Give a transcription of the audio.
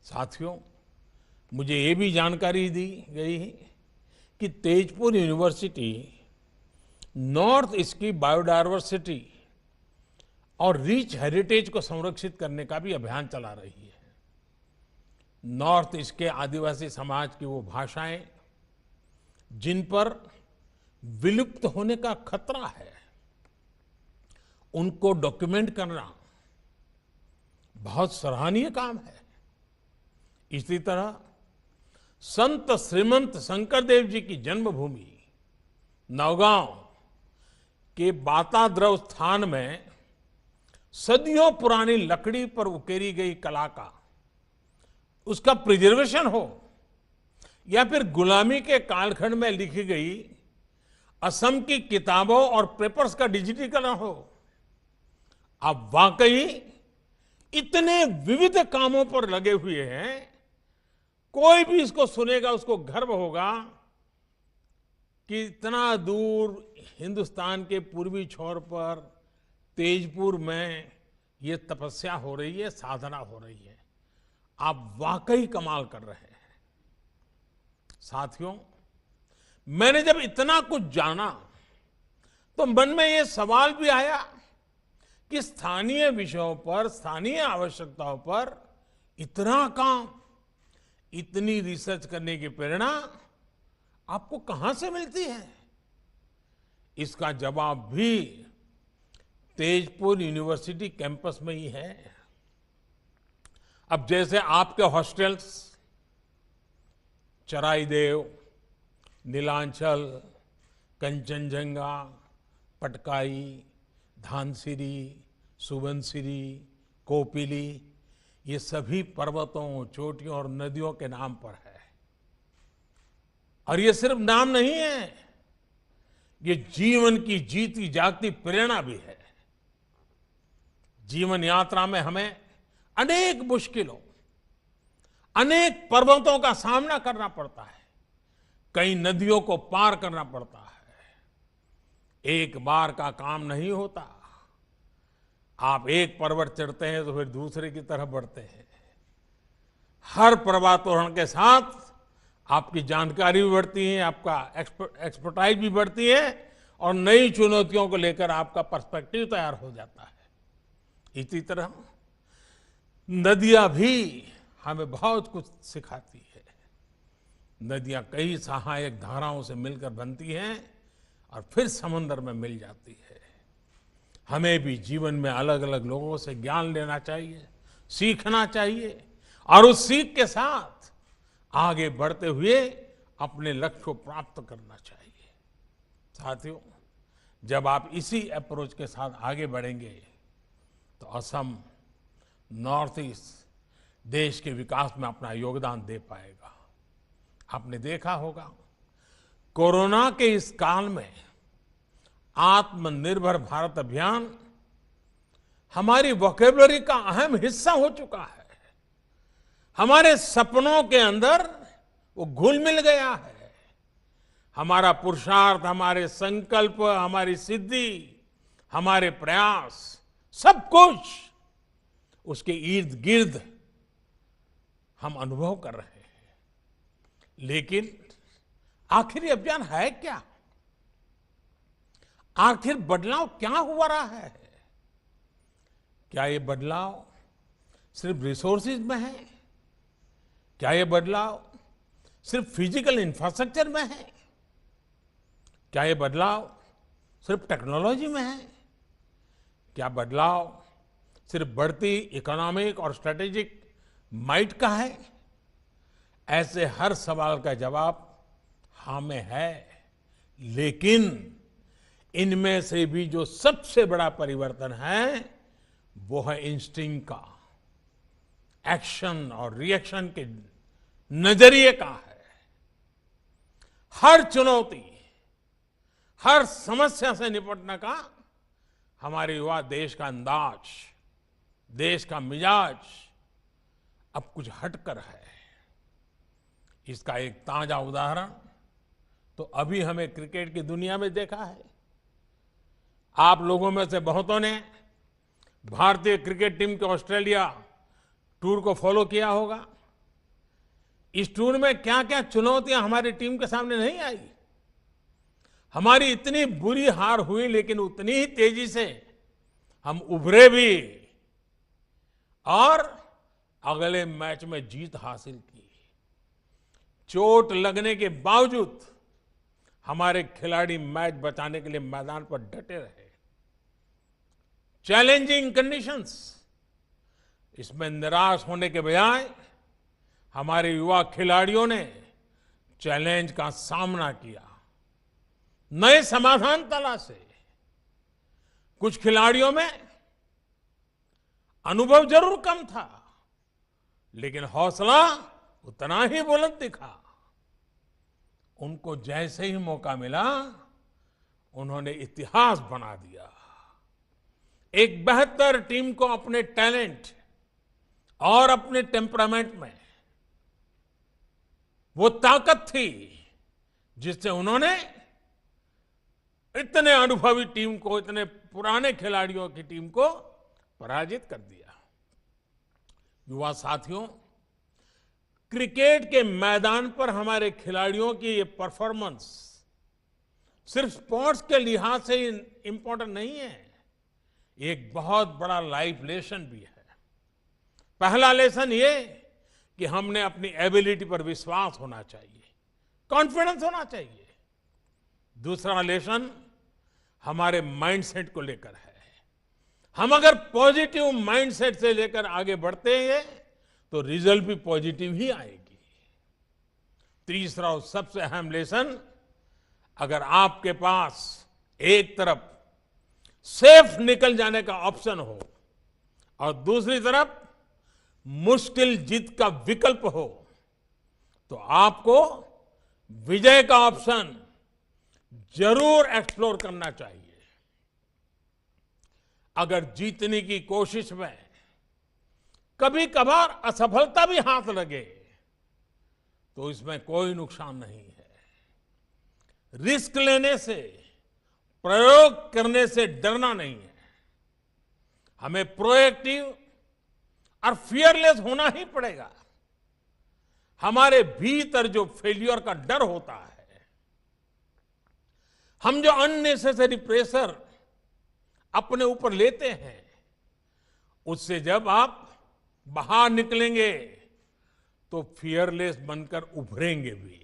साथियों, मुझे ये भी जानकारी दी गई कि तेजपुर यूनिवर्सिटी नॉर्थ ईस्ट की बायोडायवर्सिटी और रिच हेरिटेज को संरक्षित करने का भी अभियान चला रही है। नॉर्थ ईस्ट के आदिवासी समाज की वो भाषाएं जिन पर विलुप्त होने का खतरा है, उनको डॉक्यूमेंट करना बहुत सराहनीय काम है। इसी तरह संत श्रीमंत शंकरदेव जी की जन्मभूमि नौगांव के बाताद्रव स्थान में सदियों पुरानी लकड़ी पर उकेरी गई कला का उसका प्रिजर्वेशन हो, या फिर गुलामी के कालखंड में लिखी गई असम की किताबों और पेपर्स का डिजिटीकरण हो, आप वाकई इतने विविध कामों पर लगे हुए हैं। कोई भी इसको सुनेगा उसको गर्व होगा कि इतना दूर हिंदुस्तान के पूर्वी छोर पर तेजपुर में ये तपस्या हो रही है, साधना हो रही है। आप वाकई कमाल कर रहे हैं। साथियों, मैंने जब इतना कुछ जाना तो मन में ये सवाल भी आया कि स्थानीय विषयों पर, स्थानीय आवश्यकताओं पर इतना काम, इतनी रिसर्च करने की प्रेरणा आपको कहां से मिलती है? इसका जवाब भी तेजपुर यूनिवर्सिटी कैंपस में ही है। अब जैसे आपके हॉस्टल्स चराईदेव, नीलांचल, कंचनजंगा, पटकाई, धानसिरी, सुबनसिरी, कोपिली, ये सभी पर्वतों, चोटियों और नदियों के नाम पर है। और ये सिर्फ नाम नहीं है, ये जीवन की जीती जागती प्रेरणा भी है। जीवन यात्रा में हमें अनेक मुश्किलों, अनेक पर्वतों का सामना करना पड़ता है, कई नदियों को पार करना पड़ता है। एक बार का काम नहीं होता। आप एक पर्वत चढ़ते हैं तो फिर दूसरे की तरफ बढ़ते हैं। हर पर्वतारोहण के साथ आपकी जानकारी भी बढ़ती है, आपका एक्सपर्टाइज भी बढ़ती है और नई चुनौतियों को लेकर आपका पर्सपेक्टिव तैयार हो जाता है। इसी तरह नदियां भी हमें बहुत कुछ सिखाती है। नदियां कई सहायक धाराओं से मिलकर बनती हैं और फिर समुद्र में मिल जाती है। हमें भी जीवन में अलग अलग लोगों से ज्ञान लेना चाहिए, सीखना चाहिए और उस सीख के साथ आगे बढ़ते हुए अपने लक्ष्य को प्राप्त करना चाहिए। साथियों, जब आप इसी अप्रोच के साथ आगे बढ़ेंगे तो असम, नॉर्थ ईस्ट देश के विकास में अपना योगदान दे पाएगा। आपने देखा होगा, कोरोना के इस काल में आत्मनिर्भर भारत अभियान हमारी वोकैबुलरी का अहम हिस्सा हो चुका है। हमारे सपनों के अंदर वो घुल मिल गया है। हमारा पुरुषार्थ, हमारे संकल्प, हमारी सिद्धि, हमारे प्रयास, सब कुछ उसके इर्द गिर्द हम अनुभव कर रहे हैं। लेकिन आखिर ये अभियान है क्या? आखिर बदलाव क्या हुआ रहा है? क्या ये बदलाव सिर्फ रिसोर्सेज में है? क्या ये बदलाव सिर्फ फिजिकल इंफ्रास्ट्रक्चर में है? क्या ये बदलाव सिर्फ टेक्नोलॉजी में है? क्या बदलाव सिर्फ बढ़ती इकोनॉमिक और स्ट्रेटेजिक माइट का है? ऐसे हर सवाल का जवाब हाँ में है। लेकिन इनमें से भी जो सबसे बड़ा परिवर्तन है वो है इंस्टिंक्ट का, एक्शन और रिएक्शन के नजरिए का है। हर चुनौती, हर समस्या से निपटने का हमारे युवा देश का अंदाज, देश का मिजाज अब कुछ हटकर है। इसका एक ताजा उदाहरण तो अभी हमें क्रिकेट की दुनिया में देखा है। आप लोगों में से बहुतों ने भारतीय क्रिकेट टीम के ऑस्ट्रेलिया टूर को फॉलो किया होगा। इस टूर में क्या क्या चुनौतियां हमारी टीम के सामने नहीं आई। हमारी इतनी बुरी हार हुई, लेकिन उतनी ही तेजी से हम उभरे भी और अगले मैच में जीत हासिल की। चोट लगने के बावजूद हमारे खिलाड़ी मैच बचाने के लिए मैदान पर डटे रहे। चैलेंजिंग कंडीशंस, इसमें निराश होने के बजाय हमारे युवा खिलाड़ियों ने चैलेंज का सामना किया, नए समाधान तलाशे। कुछ खिलाड़ियों में अनुभव जरूर कम था, लेकिन हौसला उतना ही बुलंद दिखा। उनको जैसे ही मौका मिला, उन्होंने इतिहास बना दिया। एक बेहतर टीम को अपने टैलेंट और अपने टेम्परामेंट में वो ताकत थी जिससे उन्होंने इतने अनुभवी टीम को, इतने पुराने खिलाड़ियों की टीम को पराजित कर दिया। युवा साथियों, क्रिकेट के मैदान पर हमारे खिलाड़ियों की ये परफॉर्मेंस सिर्फ स्पोर्ट्स के लिहाज से इंपॉर्टेंट नहीं है, एक बहुत बड़ा लाइफ लेसन भी है। पहला लेसन ये कि हमने अपनी एबिलिटी पर विश्वास होना चाहिए, कॉन्फिडेंस होना चाहिए। दूसरा लेसन हमारे माइंडसेट को लेकर है। हम अगर पॉजिटिव माइंडसेट से लेकर आगे बढ़ते हैं तो रिजल्ट भी पॉजिटिव ही आएगी। तीसरा और सबसे अहम लेसन, अगर आपके पास एक तरफ सेफ निकल जाने का ऑप्शन हो और दूसरी तरफ मुश्किल जीत का विकल्प हो, तो आपको विजय का ऑप्शन जरूर एक्सप्लोर करना चाहिए। अगर जीतने की कोशिश में कभी कभार असफलता भी हाथ लगे तो इसमें कोई नुकसान नहीं है। रिस्क लेने से, प्रयोग करने से डरना नहीं है। हमें प्रोएक्टिव और फियरलेस होना ही पड़ेगा। हमारे भीतर जो फेल्यूर का डर होता है, हम जो अननेसेसरी प्रेशर अपने ऊपर लेते हैं, उससे जब आप बाहर निकलेंगे तो फियरलेस बनकर उभरेंगे भी।